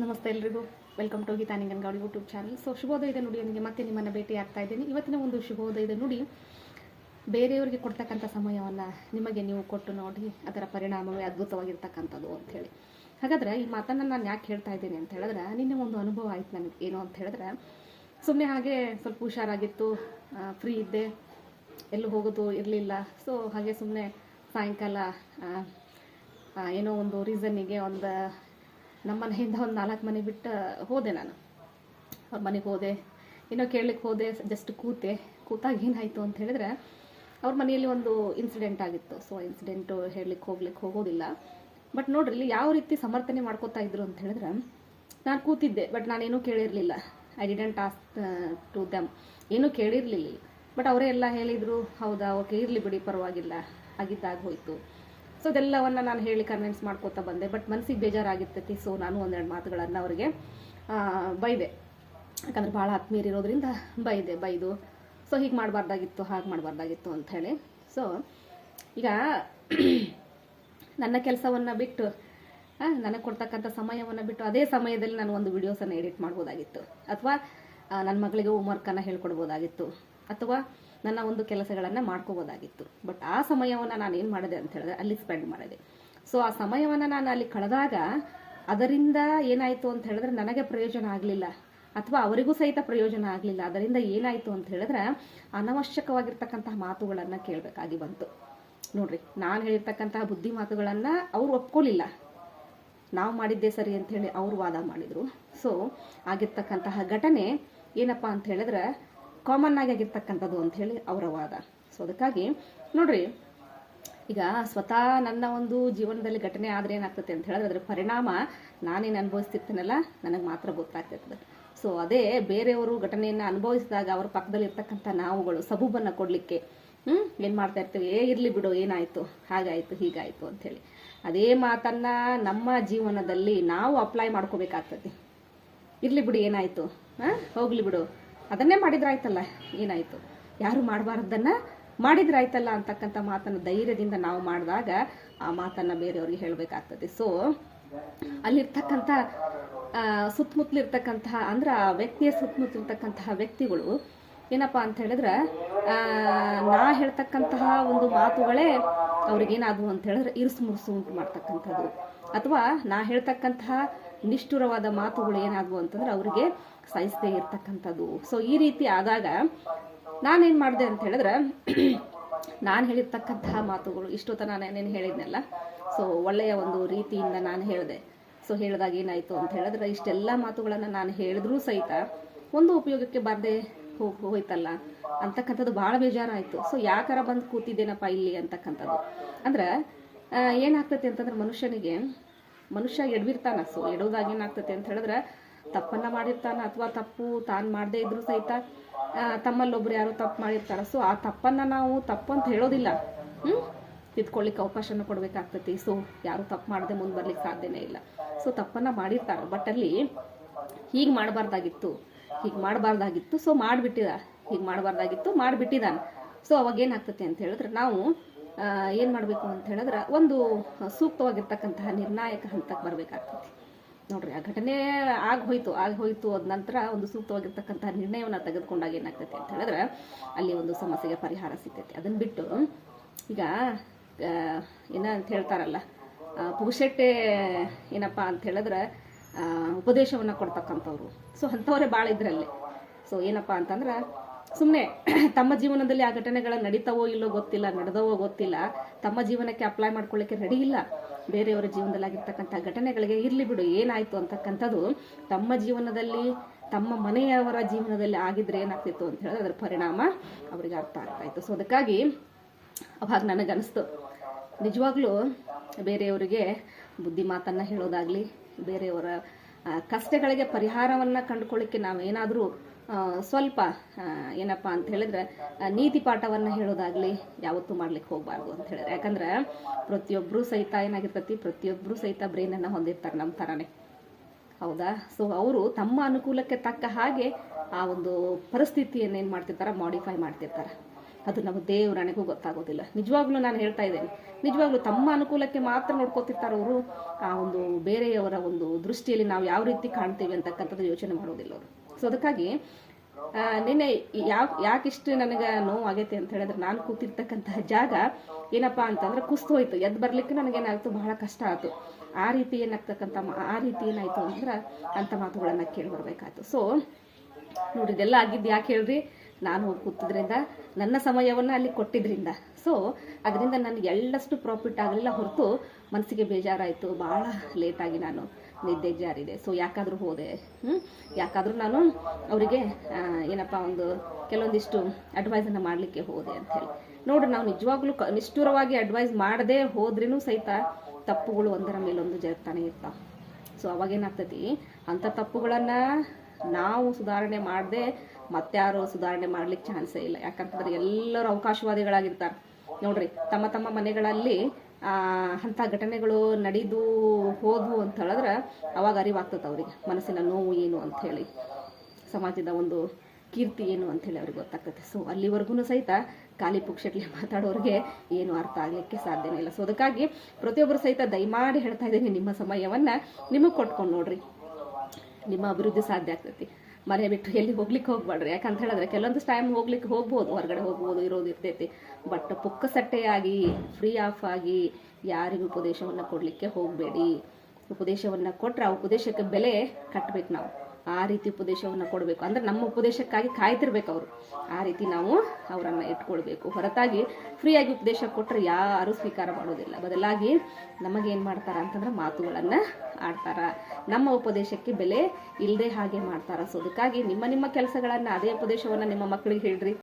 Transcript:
ನಮಸ್ತೆ ಎಲ್ರಿಗೂ, welcome to Geetha Ninganagouda YouTube channel. So ಶುಭೋದಯದ ನುಡಿಯೊಂದಿಗೆ ಮತ್ತೆ ನಿಮ್ಮನ್ನು ಭೇಟಿ ಆಗ್ತಾ ಇದ್ದೀನಿ. ಇವತ್ತಿನ ಒಂದು ಶುಭೋದಯದ ನುಡಿ, ಬೇರೆಯವರಿಗೆ ಕೊಡ್ತಕ್ಕಂಥ ಸಮಯವನ್ನು ನಿಮಗೆ ನೀವು ಕೊಟ್ಟು ನೋಡಿ, ಅದರ ಪರಿಣಾಮವೇ ಅದ್ಭುತವಾಗಿರ್ತಕ್ಕಂಥದ್ದು ಅಂಥೇಳಿ. ಹಾಗಾದರೆ ಈ ಮಾತನ್ನು ನಾನು ಯಾಕೆ ಹೇಳ್ತಾ ಇದ್ದೀನಿ ಅಂತ ಹೇಳಿದ್ರೆ, ನಿನ್ನೆ ಒಂದು ಅನುಭವ ಆಯ್ತು ನನಗೆ. ಏನು ಅಂತ ಹೇಳಿದ್ರೆ, ಸುಮ್ಮನೆ ಹಾಗೆ ಸ್ವಲ್ಪ ಹುಷಾರಾಗಿತ್ತು, ಫ್ರೀ ಇದ್ದೆ, ಎಲ್ಲೂ ಹೋಗೋದು ಇರಲಿಲ್ಲ. ಸೊ ಹಾಗೆ ಸುಮ್ಮನೆ ಸಾಯಂಕಾಲ ಏನೋ ಒಂದು ರೀಸನ್ನಿಗೆ ನಮ್ಮ ಮನೆಯಿಂದ ಒಂದು 4 ಮನೆ ಬಿಟ್ಟು ಹೋದೆ. ನಾನು ಅವ್ರ ಮನೆಗೆ ಹೋದೆ, ಏನೋ ಕೇಳಲಿಕ್ಕೆ ಹೋದೆ, ಜಸ್ಟ್ ಕೂತಾಗ ಏನಾಯಿತು ಅಂತ ಹೇಳಿದ್ರೆ, ಅವ್ರ ಮನೆಯಲ್ಲಿ ಒಂದು ಇನ್ಸಿಡೆಂಟ್ ಆಗಿತ್ತು. ಸೊ ಇನ್ಸಿಡೆಂಟು ಹೋಗ್ಲಿಕ್ಕೆ ಹೋಗೋದಿಲ್ಲ. ಬಟ್ ನೋಡ್ರಿ, ಇಲ್ಲಿ ಯಾವ ರೀತಿ ಸಮರ್ಥನೆ ಮಾಡ್ಕೋತಾ ಇದ್ರು ಅಂತ ಹೇಳಿದ್ರೆ, ನಾನು ಕೂತಿದ್ದೆ, ಬಟ್ ನಾನೇನೂ ಕೇಳಿರಲಿಲ್ಲ. I didn't ask to them, ಏನೂ ಕೇಳಿರಲಿಲ್ಲ. ಬಟ್ ಅವರೇ ಎಲ್ಲ ಹೇಳಿದರು, ಹೌದಾ, ಓಕೆ, ಇರಲಿ ಬಿಡಿ, ಪರವಾಗಿಲ್ಲ, ಆಗಿದ್ದಾಗ ಹೋಯಿತು. ಸೊ ಇದೆಲ್ಲವನ್ನು ನಾನು ಹೇಳಿ ಕನ್ವಿನ್ಸ್ ಮಾಡ್ಕೋತಾ ಬಂದೆ. ಬಟ್ ಮನಸ್ಸಿಗೆ ಬೇಜಾರಾಗಿರ್ತೈತಿ. ಸೊ ನಾನು ಒಂದೆರಡು ಮಾತುಗಳನ್ನು ಅವರಿಗೆ ಬೈದೆ, ಯಾಕಂದ್ರೆ ಭಾಳ ಆತ್ಮೀಯರಿರೋದ್ರಿಂದ ಬೈದು ಸೊ ಹೀಗೆ ಮಾಡಬಾರ್ದಾಗಿತ್ತು, ಹಾಗೆ ಮಾಡಬಾರ್ದಾಗಿತ್ತು ಅಂಥೇಳಿ. ಸೊ ಈಗ ನನ್ನ ಕೆಲಸವನ್ನು ಬಿಟ್ಟು, ನನಗೆ ಕೊಡ್ತಕ್ಕಂಥ ಸಮಯವನ್ನು ಬಿಟ್ಟು, ಅದೇ ಸಮಯದಲ್ಲಿ ನಾನು ಒಂದು ವಿಡಿಯೋಸನ್ನು ಎಡಿಟ್ ಮಾಡ್ಬೋದಾಗಿತ್ತು, ಅಥವಾ ನನ್ನ ಮಗಳಿಗೆ ಹೋಮ್ವರ್ಕನ್ನು ಹೇಳ್ಕೊಡ್ಬೋದಾಗಿತ್ತು, ಅಥವಾ ನನ್ನ ಒಂದು ಕೆಲಸಗಳನ್ನು ಮಾಡ್ಕೋಬೋದಾಗಿತ್ತು. ಬಟ್ ಆ ಸಮಯವನ್ನು ನಾನು ಏನು ಮಾಡಿದೆ ಅಂತ ಹೇಳಿದ್ರೆ, ಅಲ್ಲಿ ಸ್ಪೆಂಡ್ ಮಾಡಿದೆ. ಸೊ ಆ ಸಮಯವನ್ನು ನಾನು ಅಲ್ಲಿ ಕಳೆದಾಗ ಅದರಿಂದ ಏನಾಯಿತು ಅಂತ ಹೇಳಿದ್ರೆ, ನನಗೆ ಪ್ರಯೋಜನ ಆಗಲಿಲ್ಲ, ಅಥವಾ ಅವರಿಗೂ ಸಹಿತ ಪ್ರಯೋಜನ ಆಗಲಿಲ್ಲ. ಅದರಿಂದ ಏನಾಯಿತು ಅಂತ ಹೇಳಿದ್ರೆ, ಅನವಶ್ಯಕವಾಗಿರ್ತಕ್ಕಂತಹ ಮಾತುಗಳನ್ನು ಕೇಳಬೇಕಾಗಿ ಬಂತು. ನೋಡ್ರಿ, ನಾನು ಹೇಳಿರ್ತಕ್ಕಂತಹ ಬುದ್ಧಿ ಮಾತುಗಳನ್ನು ಅವ್ರು ಒಪ್ಕೊಳ್ಳಿಲ್ಲ. ನಾವು ಮಾಡಿದ್ದೇ ಸರಿ ಅಂಥೇಳಿ ಅವರು ವಾದ ಮಾಡಿದರು. ಸೊ ಆಗಿರ್ತಕ್ಕಂತಹ ಘಟನೆ ಏನಪ್ಪ ಅಂತ ಹೇಳಿದ್ರೆ, ಕಾಮನ್ ಆಗಿರ್ತಕ್ಕಂಥದ್ದು ಅಂಥೇಳಿ ಅವರ ವಾದ. ಸೊ ಅದಕ್ಕಾಗಿ ನೋಡ್ರಿ, ಈಗ ಸ್ವತಃ ನನ್ನ ಒಂದು ಜೀವನದಲ್ಲಿ ಘಟನೆ ಆದರೆ ಏನಾಗ್ತದೆ ಅಂತ ಹೇಳಿದ್ರೆ, ಅದರ ಪರಿಣಾಮ ನಾನೇನು ಅನುಭವಿಸ್ತಿರ್ತೇನಲ್ಲ, ನನಗೆ ಮಾತ್ರ ಗೊತ್ತಾಗ್ತದೆ. ಸೊ ಅದೇ ಬೇರೆಯವರು ಘಟನೆಯನ್ನು ಅನುಭವಿಸಿದಾಗ ಅವ್ರ ಪಕ್ಕದಲ್ಲಿ ಇರ್ತಕ್ಕಂಥ ನಾವುಗಳು ಸಬೂಬನ್ನು ಕೊಡಲಿಕ್ಕೆ ಏನು ಮಾಡ್ತಾ ಇರ್ತೀವಿ, ಇರಲಿ ಬಿಡು, ಏನಾಯಿತು, ಹಾಗಾಯಿತು, ಹೀಗಾಯಿತು ಅಂಥೇಳಿ. ಅದೇ ಮಾತನ್ನು ನಮ್ಮ ಜೀವನದಲ್ಲಿ ನಾವು ಅಪ್ಲೈ ಮಾಡ್ಕೋಬೇಕಾಗ್ತದೆ. ಇರಲಿ ಬಿಡು, ಏನಾಯಿತು, ಹೋಗಲಿ ಬಿಡು, ಅದನ್ನೇ ಮಾಡಿದ್ರಾಯ್ತಲ್ಲ, ಏನಾಯಿತು, ಯಾರು ಮಾಡಬಾರ್ದನ್ನು ಮಾಡಿದ್ರಾಯ್ತಲ್ಲ ಅಂತಕ್ಕಂಥ ಮಾತನ್ನು ಧೈರ್ಯದಿಂದ ನಾವು ಮಾಡಿದಾಗ ಆ ಮಾತನ್ನು ಬೇರೆಯವ್ರಿಗೆ ಹೇಳಬೇಕಾಗ್ತದೆ. ಸೊ ಅಲ್ಲಿರ್ತಕ್ಕಂಥ ಸುತ್ತಮುತ್ತಲಿರ್ತಕ್ಕಂತಹ, ಅಂದ್ರೆ ಆ ವ್ಯಕ್ತಿಯ ಸುತ್ತಮುತ್ತಲಿರ್ತಕ್ಕಂತಹ ವ್ಯಕ್ತಿಗಳು ಏನಪ್ಪ ಅಂತ ಹೇಳಿದ್ರೆ, ನಾ ಹೇಳ್ತಕ್ಕಂತಹ ಒಂದು ಮಾತುಗಳೇ ಅವ್ರಿಗೇನಾದವು ಅಂತ ಹೇಳಿದ್ರೆ ಇರುಸು ಉಂಟು ಮಾಡ್ತಕ್ಕಂಥದ್ದು, ಅಥವಾ ನಾ ಹೇಳ್ತಕ್ಕಂತಹ ನಿಷ್ಠುರವಾದ ಮಾತುಗಳು ಏನಾದವು ಅಂತಂದ್ರೆ ಅವರಿಗೆ ಸಹಿಸದೇ ಇರ್ತಕ್ಕಂಥದ್ದು. ಸೊ ಈ ರೀತಿ ಆದಾಗ ನಾನೇನು ಮಾಡಿದೆ ಅಂತ ಹೇಳಿದ್ರೆ, ನಾನು ಹೇಳಿರ್ತಕ್ಕಂತಹ ಮಾತುಗಳು ಇಷ್ಟೊತ್ತ ನಾನು ಏನೇನು ಹೇಳಿದ್ನಲ್ಲ, ಸೊ ಒಳ್ಳೆಯ ಒಂದು ರೀತಿಯಿಂದ ನಾನು ಹೇಳಿದೆ. ಸೊ ಹೇಳಿದಾಗ ಏನಾಯಿತು ಅಂತ ಹೇಳಿದ್ರೆ, ಇಷ್ಟೆಲ್ಲ ಮಾತುಗಳನ್ನು ನಾನು ಹೇಳಿದ್ರೂ ಸಹಿತ ಒಂದು ಉಪಯೋಗಕ್ಕೆ ಬಾರದೆ ಹೋಯ್ತಲ್ಲ ಅಂತಕ್ಕಂಥದ್ದು ಭಾಳ ಬೇಜಾರಾಯಿತು. ಸೊ ಯಾಕಾರ ಬಂದು ಕೂತಿದ್ದೇನಪ್ಪ ಇಲ್ಲಿ ಅಂತಕ್ಕಂಥದ್ದು. ಅಂದ್ರೆ ಏನಾಗ್ತೈತಿ ಅಂತಂದ್ರೆ, ಮನುಷ್ಯ ಎಡವಿರ್ತಾನ. ಸೊ ಎಡೋದಾಗ ಏನಾಗ್ತೈತಿ ಅಂತ ಹೇಳಿದ್ರೆ, ತಪ್ಪನ್ನು ಮಾಡಿರ್ತಾನೆ, ಅಥವಾ ತಪ್ಪು ತಾನು ಮಾಡದೇ ಇದ್ರೂ ಸಹಿತ ತಮ್ಮಲ್ಲೊಬ್ರು ಯಾರು ತಪ್ಪು ಮಾಡಿರ್ತಾರೆ. ಸೊ ಆ ತಪ್ಪನ್ನು ನಾವು ತಪ್ಪು ಅಂತ ಹೇಳೋದಿಲ್ಲ, ತಿದ್ಕೊಳ್ಳಿಕ್ಕೆ ಅವಕಾಶನ ಕೊಡಬೇಕಾಗ್ತೈತಿ. ಸೊ ಯಾರು ತಪ್ಪು ಮಾಡದೆ ಮುಂದೆ ಬರ್ಲಿಕ್ಕೆ ಸಾಧ್ಯನೇ ಇಲ್ಲ. ಸೊ ತಪ್ಪನ್ನು ಮಾಡಿರ್ತಾರೆ, ಬಟ್ ಅಲ್ಲಿ ಹೀಗೆ ಮಾಡಬಾರ್ದಾಗಿತ್ತು, ಸೊ ಹೀಗೆ ಮಾಡಬಾರ್ದಾಗಿತ್ತು, ಮಾಡಿಬಿಟ್ಟಿದ್ದಾನೆ. ಸೊ ಅವಾಗ ಏನಾಗ್ತೈತಿ ಅಂತ ಹೇಳಿದ್ರೆ, ನಾವು ಏನು ಮಾಡಬೇಕು ಅಂತ ಹೇಳಿದ್ರೆ, ಒಂದು ಸೂಕ್ತವಾಗಿರ್ತಕ್ಕಂತಹ ನಿರ್ಣಾಯಕ ಹಂತಕ್ಕೆ ಬರಬೇಕಾಗ್ತೈತಿ. ನೋಡ್ರಿ, ಆ ಘಟನೆ ಆಗೋಯ್ತು, ಅದ ನಂತರ ಒಂದು ಸೂಕ್ತವಾಗಿರ್ತಕ್ಕಂತಹ ನಿರ್ಣಯವನ್ನು ತೆಗೆದುಕೊಂಡಾಗ ಏನಾಗ್ತೈತಿ ಅಂತ ಹೇಳಿದ್ರೆ, ಅಲ್ಲಿ ಒಂದು ಸಮಸ್ಯೆಗೆ ಪರಿಹಾರ ಸಿಗ್ತೈತಿ. ಅದನ್ನು ಬಿಟ್ಟು ಈಗ ಏನಂತ ಹೇಳ್ತಾರಲ್ಲ, ಪುಗುಸೆಟ್ಟೆ ಏನಪ್ಪ ಅಂತ ಹೇಳಿದ್ರೆ ಉಪದೇಶವನ್ನು ಕೊಡ್ತಕ್ಕಂಥವ್ರು. ಸೊ ಅಂಥವರೇ ಭಾಳ ಇದ್ರಲ್ಲಿ. ಸೊ ಏನಪ್ಪ ಅಂತಂದ್ರೆ, ಸುಮ್ಮನೆ ತಮ್ಮ ಜೀವನದಲ್ಲಿ ಆ ಘಟನೆಗಳು ನಡೀತಾವೋ ಇಲ್ಲೋ ಗೊತ್ತಿಲ್ಲ, ನಡೆದವೋ ಗೊತ್ತಿಲ್ಲ, ತಮ್ಮ ಜೀವನಕ್ಕೆ ಅಪ್ಲೈ ಮಾಡ್ಕೊಳ್ಳಿಕ್ಕೆ ರೆಡಿ ಇಲ್ಲ. ಬೇರೆಯವರ ಜೀವನದಲ್ಲಿ ಆಗಿರ್ತಕ್ಕಂಥ ಘಟನೆಗಳಿಗೆ ಇರಲಿ ಬಿಡು, ಏನಾಯಿತು ಅಂತಕ್ಕಂಥದ್ದು ತಮ್ಮ ಜೀವನದಲ್ಲಿ, ತಮ್ಮ ಮನೆಯವರ ಜೀವನದಲ್ಲಿ ಆಗಿದ್ರೆ ಏನಾಗ್ತಿತ್ತು ಅಂತ ಹೇಳಿದ್ರೆ, ಅದರ ಪರಿಣಾಮ ಅವರಿಗೆ ಅರ್ಥ ಆಗ್ತಾಯಿತ್ತು. ಸೊ ಅದಕ್ಕಾಗಿ ಅವಾಗ ನನಗನ್ನಿಸ್ತು, ನಿಜವಾಗ್ಲೂ ಬೇರೆಯವರಿಗೆ ಬುದ್ಧಿ ಮಾತನ್ನು ಹೇಳೋದಾಗಲಿ, ಬೇರೆಯವರ ಕಷ್ಟಗಳಿಗೆ ಪರಿಹಾರವನ್ನು ಕಂಡುಕೊಳ್ಳಿಕ್ಕೆ ನಾವೇನಾದರೂ ಸ್ವಲ್ಪ ಏನಪ್ಪ ಅಂತ ಹೇಳಿದ್ರೆ ನೀತಿ ಪಾಠವನ್ನು ಹೇಳೋದಾಗಲಿ ಯಾವತ್ತೂ ಮಾಡ್ಲಿಕ್ಕೆ ಹೋಗಬಾರ್ದು ಅಂತ ಹೇಳಿದ್ರೆ. ಯಾಕಂದ್ರೆ ಪ್ರತಿಯೊಬ್ಬರು ಸಹಿತ ಏನಾಗಿರ್ತೈತಿ, ಪ್ರತಿಯೊಬ್ಬರು ಸಹಿತ ಬ್ರೈನನ್ನು ಹೊಂದಿರ್ತಾರೆ ನಮ್ಮ ಥರನೇ, ಹೌದಾ. ಸೊ ಅವರು ತಮ್ಮ ಅನುಕೂಲಕ್ಕೆ ತಕ್ಕ ಹಾಗೆ ಆ ಒಂದು ಪರಿಸ್ಥಿತಿಯನ್ನು ಏನು ಮಾಡ್ತಿರ್ತಾರೆ, ಮಾಡಿಫೈ ಮಾಡ್ತಿರ್ತಾರೆ. ಅದು ನಮ್ಮ ದೇವರಾಣಿಗೂ ಗೊತ್ತಾಗೋದಿಲ್ಲ. ನಿಜವಾಗ್ಲೂ ನಾನು ಹೇಳ್ತಾ ಇದ್ದೇನೆ, ನಿಜವಾಗ್ಲೂ ತಮ್ಮ ಅನುಕೂಲಕ್ಕೆ ಮಾತ್ರ ನೋಡ್ಕೋತಿರ್ತಾರೆ ಅವರು. ಆ ಒಂದು ಬೇರೆಯವರ ಒಂದು ದೃಷ್ಟಿಯಲ್ಲಿ ನಾವು ಯಾವ ರೀತಿ ಕಾಣ್ತೀವಿ ಅಂತಕ್ಕಂಥದ್ದು ಯೋಚನೆ ಮಾಡೋದಿಲ್ಲ ಅವರು. ಸೊ ಅದಕ್ಕಾಗಿ ನಿನ್ನೆ ಯಾಕಿಷ್ಟು ನನಗೆ ನೋವಾಗೈತೆ ಅಂತ ಹೇಳಿದ್ರೆ, ನಾನು ಕೂತಿರ್ತಕ್ಕಂತಹ ಜಾಗ ಏನಪ್ಪಾ ಅಂತಂದ್ರೆ ಕುಸ್ತು ಹೋಯ್ತು. ಎದ್ದು ಬರ್ಲಿಕ್ಕೆ ನನಗೇನಾಯ್ತು, ಬಹಳ ಕಷ್ಟ ಆಯ್ತು. ಆ ರೀತಿ ಏನಾಯ್ತು ಅಂದ್ರೆ ಅಂತ ಮಾತುಗಳನ್ನ ಕೇಳಿ ಬರ್ಬೇಕಾಯ್ತು. ಸೊ ನೋಡಿ, ಇದೆಲ್ಲ ಆಗಿದ್ದು ಯಾಕೆ ಹೇಳ್ರಿ, ನಾನು ಹೋಗಿ ಕೂತಿದ್ರಿಂದ, ನನ್ನ ಸಮಯವನ್ನು ಅಲ್ಲಿ ಕೊಟ್ಟಿದ್ರಿಂದ. ಸೊ ಅದರಿಂದ ನನಗೆ ಎಳ್ಳಷ್ಟು ಪ್ರಾಫಿಟ್ ಆಗಲಿಲ್ಲ ಹೊರತು ಮನಸ್ಸಿಗೆ ಬೇಜಾರಾಯಿತು. ಭಾಳ ಲೇಟಾಗಿ ನಾನು ನಿದ್ದೆ ಜಾರಿದೆ. ಸೊ ಯಾಕಾದರೂ ಹೋದೆ, ಯಾಕಾದರೂ ನಾನು ಅವರಿಗೆ ಏನಪ್ಪ ಒಂದು ಕೆಲವೊಂದಿಷ್ಟು ಅಡ್ವೈಸನ್ನು ಮಾಡಲಿಕ್ಕೆ ಹೋದೆ ಅಂಥೇಳಿ. ನೋಡ್ರಿ, ನಾವು ನಿಜವಾಗ್ಲೂ ನಿಷ್ಠುರವಾಗಿ ಅಡ್ವೈಸ್ ಮಾಡದೆ ಹೋದ್ರೂ ಸಹಿತ ತಪ್ಪುಗಳು ಒಂದರ ಮೇಲೊಂದು ಜರುಗ್ತಾನೆ ಇರ್ತಾವೆ. ಸೊ ಅವಾಗೇನಾಗ್ತೈತಿ, ಅಂಥ ತಪ್ಪುಗಳನ್ನು ನಾವು ಸುಧಾರಣೆ ಮಾಡದೆ ಮತ್ತಾರು ಸುಧಾರಣೆ ಮಾಡ್ಲಿಕ್ಕೆ ಚಾನ್ಸೇ ಇಲ್ಲ. ಯಾಕಂತಂದ್ರೆ ಎಲ್ಲರೂ ಅವಕಾಶವಾದಿಗಳಾಗಿರ್ತಾರೆ ನೋಡ್ರಿ. ತಮ್ಮ ತಮ್ಮ ಮನೆಗಳಲ್ಲಿ ಅಂಥ ಘಟನೆಗಳು ನಡೆದು ಹೋದ್ವು ಅಂತ ಹೇಳಿದ್ರೆ ಅವಾಗ ಅರಿವಾಗ್ತದೆ ಅವ್ರಿಗೆ, ಮನಸ್ಸಿನ ನೋವು ಏನು ಅಂಥೇಳಿ, ಸಮಾಜದ ಒಂದು ಕೀರ್ತಿ ಏನು ಅಂಥೇಳಿ ಅವ್ರಿಗೆ ಗೊತ್ತಾಗ್ತದೆ. ಸೊ ಅಲ್ಲಿವರೆಗೂ ಸಹಿತ ಖಾಲಿ ಪುಕ್ಷಟ್ಲಿ ಮಾತಾಡೋರಿಗೆ ಏನು ಅರ್ಥ ಆಗಲಿಕ್ಕೆ ಸಾಧ್ಯನೇ ಇಲ್ಲ. ಸೊ ಅದಕ್ಕಾಗಿ ಪ್ರತಿಯೊಬ್ಬರು ಸಹಿತ ದಯಮಾಡಿ ಹೇಳ್ತಾ ಇದ್ದೀನಿ, ನಿಮ್ಮ ಸಮಯವನ್ನು ನಿಮಗೆ ಕೊಟ್ಕೊಂಡು ನೋಡ್ರಿ, ನಿಮ್ಮ ಅಭಿವೃದ್ಧಿ ಸಾಧ್ಯ ಆಗ್ತೈತಿ. ಮನೆ ಬಿಟ್ಟು ಎಲ್ಲಿ ಹೋಗ್ಲಿಕ್ಕೆ ಹೋಗ್ಬೇಡ್ರಿ. ಯಾಕಂತ ಹೇಳಿದ್ರೆ ಕೆಲವೊಂದು ಟೈಮ್ ಹೋಗ್ಬೋದು, ಹೊರಗಡೆ ಹೋಗ್ಬೋದು, ಇರೋದು ಇರ್ತೈತಿ. ಬಟ್ ಪುಕ್ಕಸಟ್ಟೆಯಾಗಿ ಫ್ರೀ ಆಫ್ ಆಗಿ ಯಾರಿಗೂ ಉಪದೇಶವನ್ನು ಕೊಡಲಿಕ್ಕೆ ಹೋಗಬೇಡಿ. ಉಪದೇಶವನ್ನು ಕೊಟ್ಟರೆ ಆ ಉಪದೇಶಕ್ಕೆ ಬೆಲೆ ಕಟ್ಟಬೇಕು ನಾವು. ಆ ರೀತಿ ಉಪದೇಶವನ್ನು ಕೊಡಬೇಕು. ಅಂದ್ರೆ ನಮ್ಮ ಉಪದೇಶಕ್ಕಾಗಿ ಕಾಯ್ತಿರ್ಬೇಕು ಅವರು. ಆ ರೀತಿ ನಾವು ಅವರನ್ನು ಇಟ್ಕೊಳ್ಬೇಕು. ಹೊರತಾಗಿ ಫ್ರೀಯಾಗಿ ಉಪದೇಶ ಕೊಟ್ಟರೆ ಯಾರು ಸ್ವೀಕಾರ ಮಾಡೋದಿಲ್ಲ. ಬದಲಾಗಿ ನಮಗೇನು ಮಾಡ್ತಾರ ಅಂತಂದ್ರೆ ಮಾತುಗಳನ್ನು ಆಡ್ತಾರ, ನಮ್ಮ ಉಪದೇಶಕ್ಕೆ ಬೆಲೆ ಇಲ್ಲದೆ ಹಾಗೆ ಮಾಡ್ತಾರ. ಸೊ ಅದಕ್ಕಾಗಿ ನಿಮ್ಮ ಕೆಲಸಗಳನ್ನು, ಅದೇ ಉಪದೇಶವನ್ನು ನಿಮ್ಮ ಮಕ್ಕಳಿಗೆ ಹೇಳ್ರಿ.